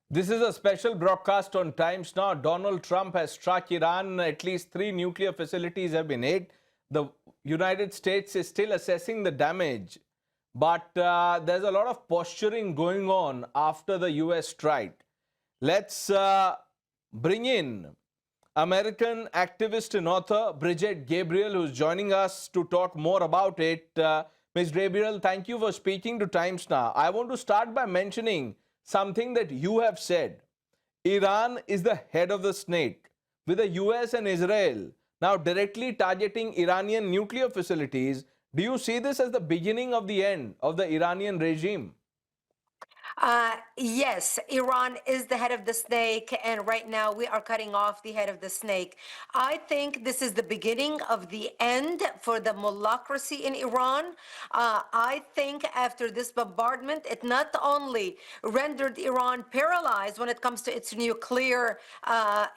This is a special broadcast on Times Now. Donald Trump has struck Iran. At least 3 nuclear facilities have been hit. The United States is still assessing the damage. But there's a lot of posturing going on after the US strike. Let's bring in American activist and author Brigitte Gabriel, who's joining us to talk more about it. Ms. Gabriel, thank you for speaking to Times Now. I want to start by mentioning something that you have said. Iran is the head of the snake, with the US and Israel now directly targeting Iranian nuclear facilities. Do you see this as the beginning of the end of the Iranian regime? Yes, Iran is the head of the snake, and right now we are cutting off the head of the snake. I think this is the beginning of the end for the mullahcracy in Iran. I think after this bombardment, it not only rendered Iran paralyzed when it comes to its nuclear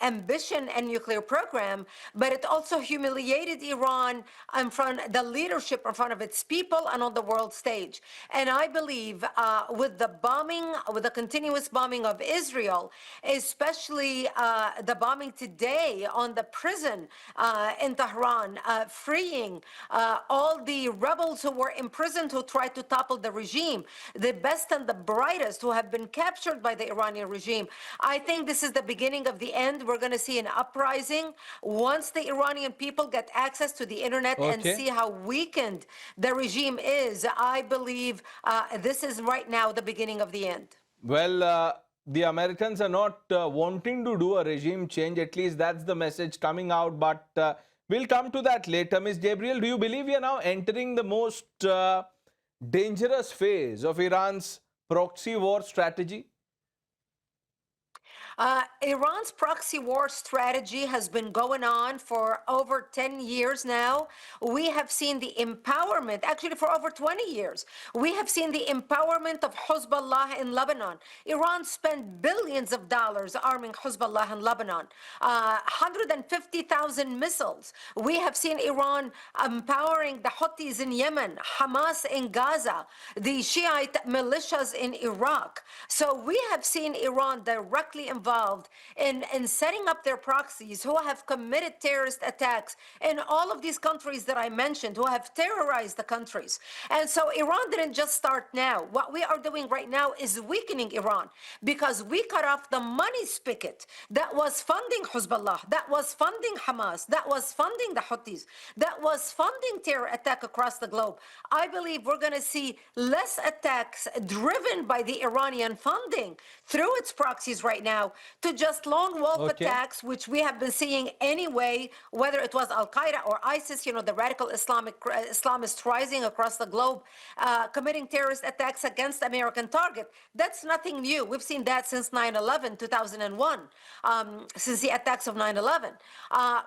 ambition and nuclear program, but it also humiliated Iran in front the leadership in front of its people and on the world stage. And I believe with the continuous bombing of Israel, especially the bombing today on the prison in Tehran, freeing all the rebels who were imprisoned who tried to topple the regime, the best and the brightest who have been captured by the Iranian regime. I think this is the beginning of the end. We're going to see an uprising once the Iranian people get access to the internet and see how weakened the regime is. I believe this is right now the beginning of the end. Well, the Americans are not wanting to do a regime change. At least that's the message coming out. But we'll come to that later. Ms. Gabriel, do you believe we are now entering the most dangerous phase of Iran's proxy war strategy? Iran's proxy war strategy has been going on for over 10 years now. We have seen the empowerment, actually for over 20 years, we have seen the empowerment of Hezbollah in Lebanon. Iran spent billions of dollars arming Hezbollah in Lebanon, 150,000 missiles. We have seen Iran empowering the Houthis in Yemen, Hamas in Gaza, the Shiite militias in Iraq. So we have seen Iran directly involved in setting up their proxies who have committed terrorist attacks in all of these countries that I mentioned, who have terrorized the countries. And so Iran didn't just start now. What we are doing right now is weakening Iran because we cut off the money spigot that was funding Hezbollah, that was funding Hamas, that was funding the Houthis, that was funding terror attack across the globe. I believe we're going to see less attacks driven by the Iranian funding through its proxies right now to just lone wolf attacks, which we have been seeing anyway, whether it was Al-Qaeda or ISIS, you know, the radical Islamists rising across the globe, committing terrorist attacks against American target. That's nothing new. We've seen that since 9/11, 2001, since the attacks of 9/11.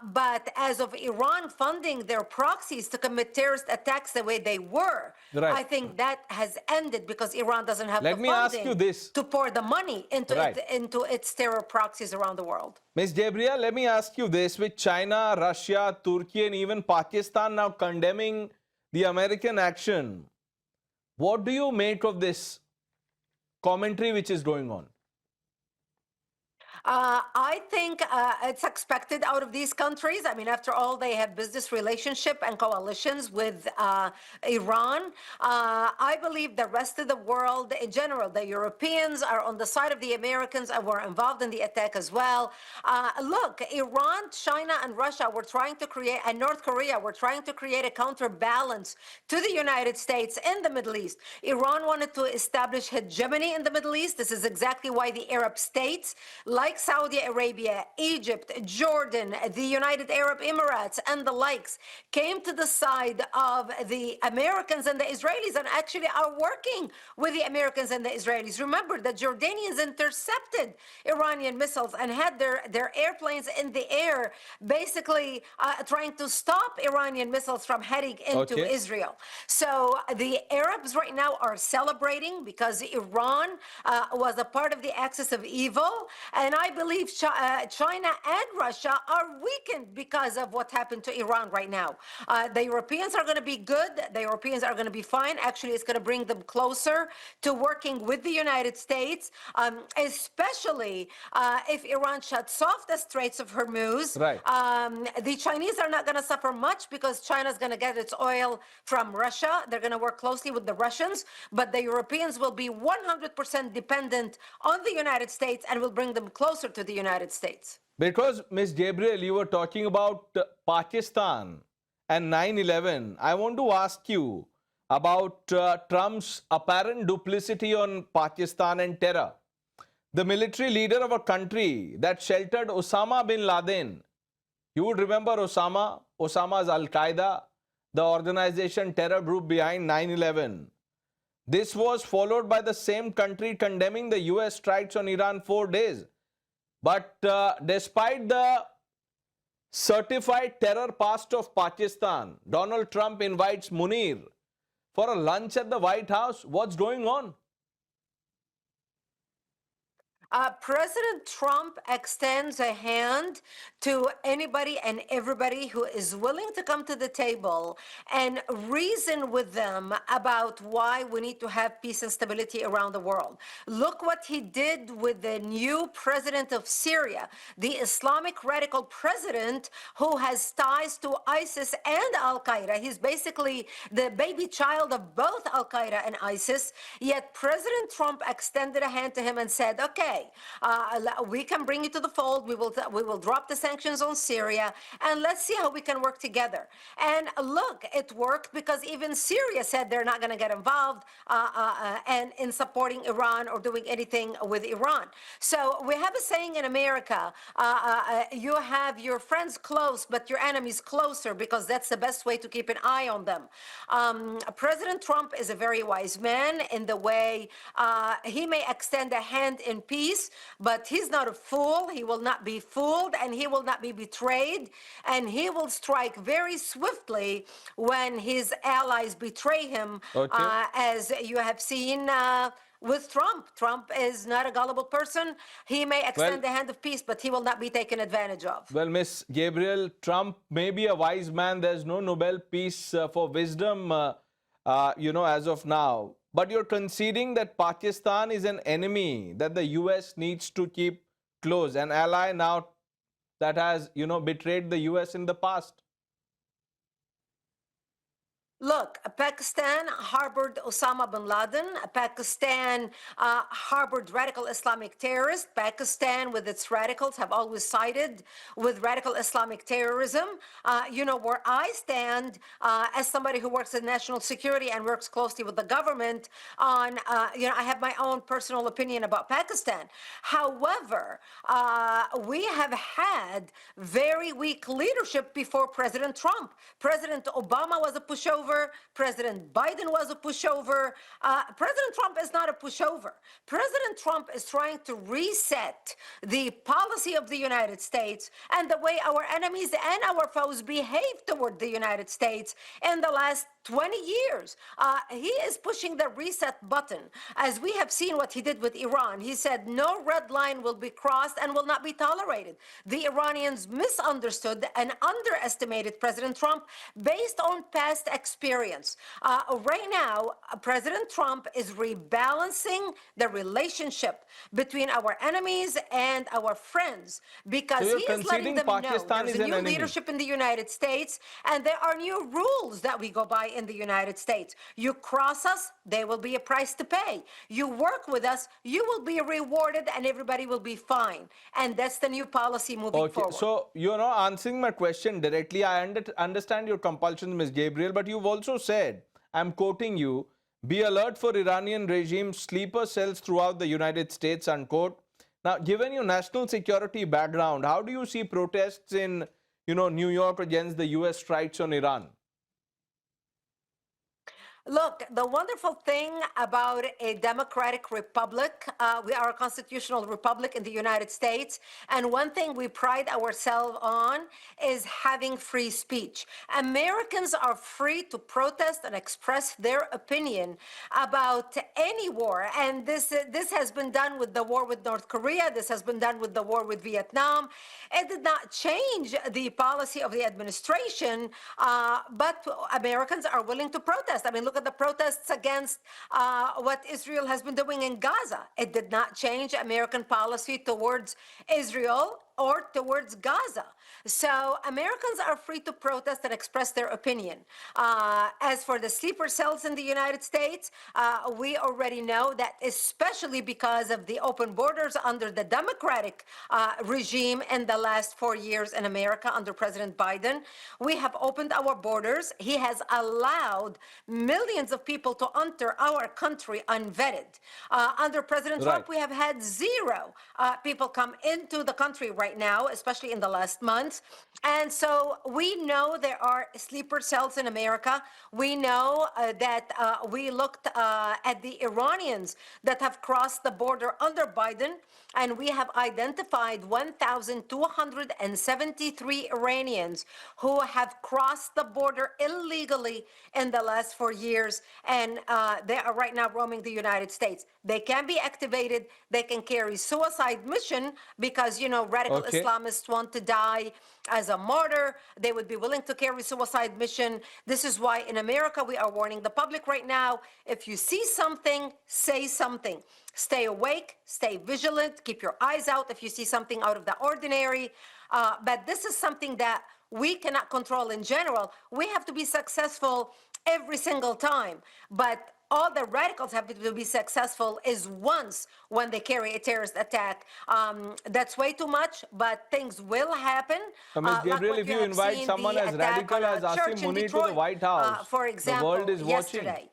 But as of Iran funding their proxies to commit terrorist attacks the way they were, I think that has ended because Iran doesn't have the funding to pour the money into its terror proxies around the world. Ms. Gabriel, let me ask you this. With China, Russia, Turkey, and even Pakistan now condemning the American action, what do you make of this commentary which is going on? I think it's expected out of these countries. I mean, after all, they have business relationship and coalitions with Iran. I believe the rest of the world in general, the Europeans are on the side of the Americans and were involved in the attack as well. Look, Iran, China, and Russia were trying to create, and North Korea were trying to create a counterbalance to the United States in the Middle East. Iran wanted to establish hegemony in the Middle East. This is exactly why the Arab states, like Saudi Arabia, Egypt, Jordan, the United Arab Emirates, and the likes, came to the side of the Americans and the Israelis and actually are working with the Americans and the Israelis. Remember, the Jordanians intercepted Iranian missiles and had their airplanes in the air, basically trying to stop Iranian missiles from heading into Israel. So the Arabs right now are celebrating because Iran was a part of the axis of evil. And I believe China and Russia are weakened because of what happened to Iran right now. The Europeans are going to be good. The Europeans are going to be fine. Actually, it's going to bring them closer to working with the United States, especially if Iran shuts off the Straits of Hormuz. Right. The Chinese are not going to suffer much because China's going to get its oil from Russia. They're going to work closely with the Russians, but the Europeans will be 100% dependent on the United States and will bring them closer to the United States. Because, Ms. Gabriel, you were talking about Pakistan and 9/11. I want to ask you about Trump's apparent duplicity on Pakistan and terror. The military leader of a country that sheltered Osama bin Laden. You would remember Osama. Osama's Al-Qaeda, the organization terror group behind 9/11. This was followed by the same country condemning the US strikes on Iran 4 days. But despite the certified terror past of Pakistan, Donald Trump invites Munir for a lunch at the White House. What's going on? President Trump extends a hand to anybody and everybody who is willing to come to the table and reason with them about why we need to have peace and stability around the world. Look what he did with the new president of Syria, the Islamic radical president who has ties to ISIS and Al-Qaeda. He's basically the baby child of both Al-Qaeda and ISIS. Yet President Trump extended a hand to him and said, okay, we can bring you to the fold. We will drop the sanctions on Syria, and let's see how we can work together. And look, it worked because even Syria said they're not going to get involved and in supporting Iran or doing anything with Iran. So we have a saying in America: you have your friends close, but your enemies closer, because that's the best way to keep an eye on them. President Trump is a very wise man in the way he may extend a hand in peace, but he's not a fool. He will not be fooled, and he will not be betrayed, and he will strike very swiftly when his allies betray him, as you have seen with Trump. Trump is not a gullible person. He may extend the hand of peace, but he will not be taken advantage of. Well, Ms. Gabriel, Trump may be a wise man. There's no Nobel Peace for Wisdom, as of now. But you're conceding that Pakistan is an enemy that the US needs to keep close, an ally now that has, betrayed the US in the past. Look, Pakistan harbored Osama bin Laden. Pakistan harbored radical Islamic terrorists. Pakistan, with its radicals, have always sided with radical Islamic terrorism. Where I stand as somebody who works in national security and works closely with the government on, I have my own personal opinion about Pakistan. However, we have had very weak leadership before President Trump. President Obama was a pushover. President Biden was a pushover. President Trump is not a pushover. President Trump is trying to reset the policy of the United States and the way our enemies and our foes behave toward the United States in the last 20 years. He is pushing the reset button. As we have seen what he did with Iran, he said no red line will be crossed and will not be tolerated. The Iranians misunderstood and underestimated President Trump based on past experience. Right now, President Trump is rebalancing the relationship between our enemies and our friends, because he is letting them know there's a new leadership in the United States and there are new rules that we go by in the United States. You cross us, there will be a price to pay. You work with us, you will be rewarded, and everybody will be fine. And that's the new policy moving forward. So you're not answering my question directly. I understand your compulsion, Ms. Gabriel, but you've also said, I'm quoting you, be alert for Iranian regime sleeper cells throughout the United States, unquote. Now, given your national security background, how do you see protests in, New York against the US strikes on Iran? Look, the wonderful thing about a democratic republic, we are a constitutional republic in the United States, and one thing we pride ourselves on is having free speech. Americans are free to protest and express their opinion about any war, and this has been done with the war with North Korea. This has been done with the war with Vietnam. It did not change the policy of the administration, but Americans are willing to protest. I mean, look at the protests against what Israel has been doing in Gaza. It did not change American policy towards Israel or towards Gaza. So Americans are free to protest and express their opinion. As for the sleeper cells in the United States, we already know that, especially because of the open borders under the Democratic regime in the last 4 years in America under President Biden, we have opened our borders. He has allowed millions of people to enter our country unvetted. Under President Trump, we have had zero people come into the country right now, especially in the last months. And so we know there are sleeper cells in America. We know that we looked at the Iranians that have crossed the border under Biden, and we have identified 1,273 Iranians who have crossed the border illegally in the last 4 years, and they are right now roaming the United States. They can be activated. They can carry suicide mission because, you know, radical Islamists want to die as a martyr. They would be willing to carry suicide mission. This is why in America we are warning the public right now, if you see something, say something. Stay awake, stay vigilant, keep your eyes out if you see something out of the ordinary. But this is something that we cannot control in general. We have to be successful every single time. But all the radicals have to be successful is once when they carry a terrorist attack. That's way too much, but things will happen. Ms. Gabriel, if you invite someone as radical as Asim Munir to the White House, for example, the world is yesterday.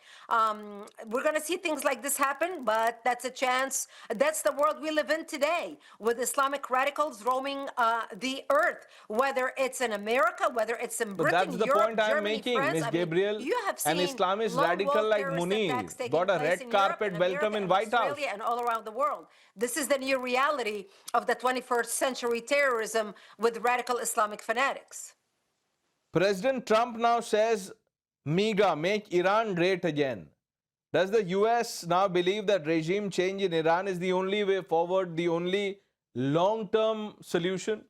We're going to see things like this happen, but that's a chance. That's the world we live in today, with Islamic radicals roaming the earth, whether it's in America, whether it's in Britain, But that's the Europe, point I'm Germany, making, France. Ms. Gabriel. You have An seen Islamist lone radical wolf like terrorist Munir attacks taking got a place red in Europe, carpet in welcome America, in in White House. Australia, and all around the world. This is the new reality of the 21st century terrorism with radical Islamic fanatics. President Trump now says, MEGA, make Iran great again. Does the US now believe that regime change in Iran is the only way forward, the only long-term solution?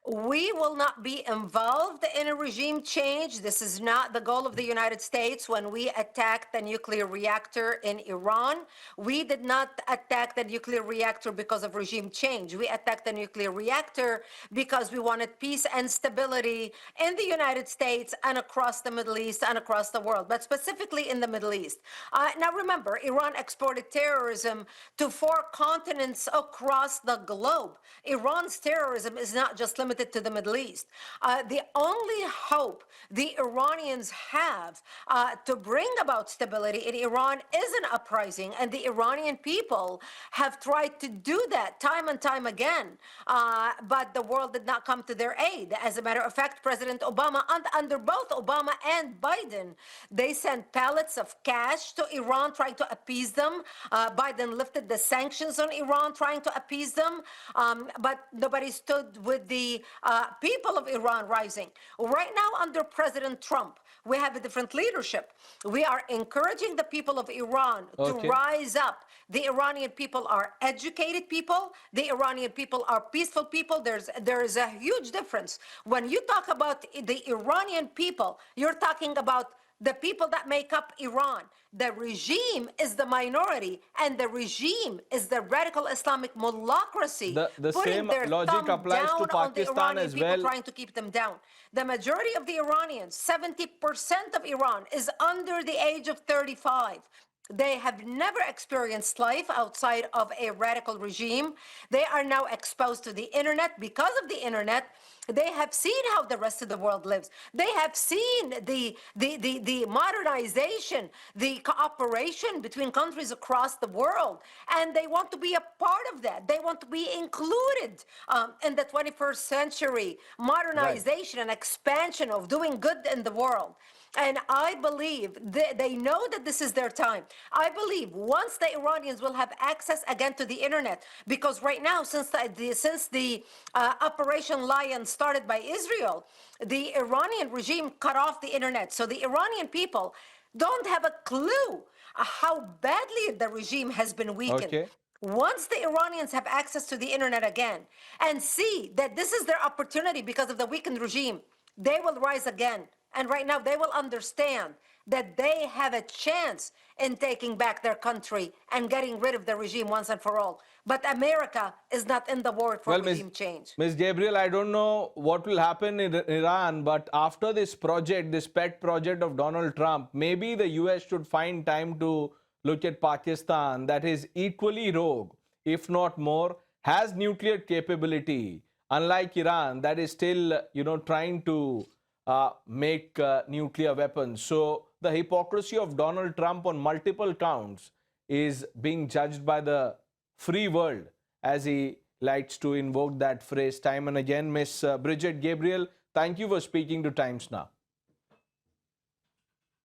We will not be involved in a regime change. This is not the goal of the United States. When we attacked the nuclear reactor in Iran, we did not attack the nuclear reactor because of regime change. We attacked the nuclear reactor because we wanted peace and stability in the United States and across the Middle East and across the world, but specifically in the Middle East. Now remember, Iran exported terrorism to 4 continents across the globe. Iran's terrorism is not just limited to the Middle East. The only hope the Iranians have to bring about stability in Iran is an uprising, and the Iranian people have tried to do that time and time again, but the world did not come to their aid. As a matter of fact, President Obama, under both Obama and Biden, they sent pallets of cash to Iran trying to appease them. Biden lifted the sanctions on Iran trying to appease them, but nobody stood with the people of Iran rising. Right now, under President Trump, we have a different leadership. We are encouraging the people of Iran to rise up. The Iranian people are educated people. The Iranian people are peaceful people. There is a huge difference. When you talk about the Iranian people, you're talking about the people that make up Iran. The regime is the minority, and the regime is the radical Islamic mullahocracy. The same logic applies to Pakistan as well. Trying to keep them down. The majority of the Iranians, 70% of Iran, is under the age of 35. They have never experienced life outside of a radical regime. They are now exposed to the internet. Because of the internet, they have seen how the rest of the world lives. They have seen the modernization, the cooperation between countries across the world, and they want to be a part of that. They want to be included in the 21st century modernization and expansion of doing good in the world. And I believe they know that this is their time. I believe once the Iranians will have access again to the internet, because right now, since the Operation Lion started by Israel, the Iranian regime cut off the internet. So the Iranian people don't have a clue how badly the regime has been weakened. Okay. Once the Iranians have access to the internet again and see that this is their opportunity because of the weakened regime, they will rise again. And right now, they will understand that they have a chance in taking back their country and getting rid of the regime once and for all. But America is not in the war for regime change. Ms. Gabriel, I don't know what will happen in Iran, but after this project, this pet project of Donald Trump, maybe the US should find time to look at Pakistan, that is equally rogue, if not more, has nuclear capability, unlike Iran, that is still, trying to make nuclear weapons. So the hypocrisy of Donald Trump on multiple counts is being judged by the free world, as he likes to invoke that phrase time and again. Miss Brigitte Gabriel, thank you for speaking to Times Now.